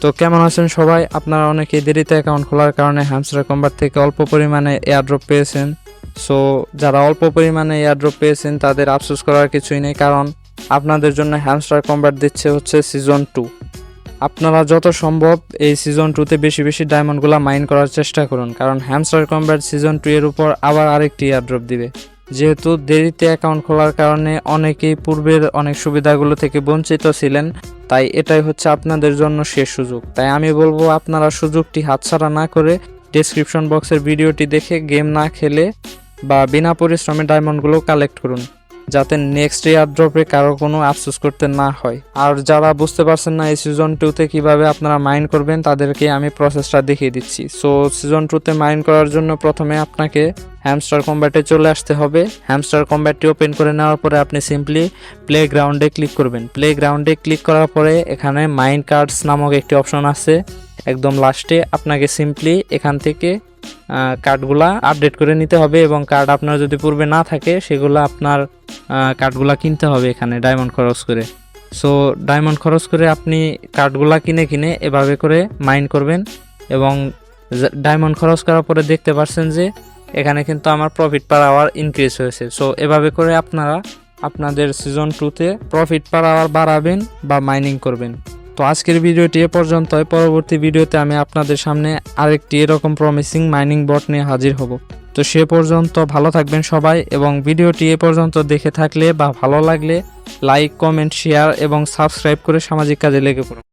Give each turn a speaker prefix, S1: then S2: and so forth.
S1: তো কেমন আছেন সবাই? আপনারা অনেকেই দেরিতে অ্যাকাউন্ট খোলার কারণে হ্যামস্টার কম্বার থেকে অল্প পরিমাণে এয়ারড্রপ পেয়েছেন। সো যারা অল্প পরিমাণে এয়ারড্রপ পেয়েছেন তাদের আফসোস করার কিছুই নেই, কারণ আপনাদের জন্য হ্যামস্টার কম্বার দিচ্ছে হচ্ছে সিজন 2। আপনারা যত সম্ভব এই সিজন 2তে বেশি বেশি ডায়মন্ডগুলো মাইন করার চেষ্টা করুন, কারণ হ্যামস্টার কম্বার সিজন 2 এর উপর আবার আরেকটি এয়ারড্রপ দিবে। যেহেতু দেরিতে অ্যাকাউন্ট খোলার কারণে অনেকেই পূর্বের অনেক সুবিধাগুলো থেকে বঞ্চিত ছিলেন, তাই এটাই হচ্ছে আপনাদের জন্য শেষ সুযোগ। তাই আমি বলবো আপনারা সুযোগটি হাতছাড়া না করে ডেসক্রিপশন বক্সের ভিডিওটি দেখে গেম না খেলে বা বিনা পরিশ্রমে ডায়মন্ডগুলো কালেক্ট করুন, যাতে নেক্সট এয়ারড্রপে কারো কোনো আফসোস করতে না হয়। আর যারা বুঝতে পারছেন না এই সিজন 2তে কিভাবে আপনারা মাইন করবেন, তাদেরকে আমি প্রসেসটা দেখিয়ে দিচ্ছি। সো সিজন 2তে মাইন করার জন্য প্রথমে আপনাকে হ্যামস্টার কম্ব্যাটে চলে আসতে হবে। হ্যামস্টার কম্ব্যাটটি ওপেন করে নেওয়ার পরে আপনি সিম্পলি প্লে গ্রাউন্ডে ক্লিক করবেন। প্লে গ্রাউন্ডে ক্লিক করার পরে এখানে মাইন কার্ডস নামক একটি অপশন আছে একদম লাস্টে। আপনাকে সিম্পলি এখান থেকে কার্ডগুলা আপডেট করে নিতে হবে, এবং কার্ড আপনার যদি পূর্বে না থাকে সেগুলো আপনার কার্ডগুলা কিনতে হবে এখানে ডায়মন্ড খরচ করে। সো ডায়মন্ড খরচ করে আপনি কার্ডগুলা কিনে এভাবে করে মাইন করবেন, এবং ডায়মন্ড খরচ করার পরে দেখতে পাচ্ছেন যে এখানে কিন্তু আমার প্রফিট পার আওয়ার ইনক্রিজ হয়েছে। সো এভাবে করে আপনারা আপনাদের সিজন 2তে প্রফিট পার আওয়ার বাড়াবেন বা মাইনিং করবেন। তো আজকের ভিডিওটি এ পর্যন্তই। পরবর্তী ভিডিওতে আমি আপনাদের সামনে আরেকটি এরকম প্রমিসিং মাইনিং বট নিয়ে হাজির হব। তো সে পর্যন্ত ভালো থাকবেন সবাই, এবং ভিডিওটি এ পর্যন্ত দেখে থাকলে বা ভালো লাগলে লাইক, কমেন্ট, শেয়ার এবং সাবস্ক্রাইব করে সামাজিক কাজে লেগে পড়ুন।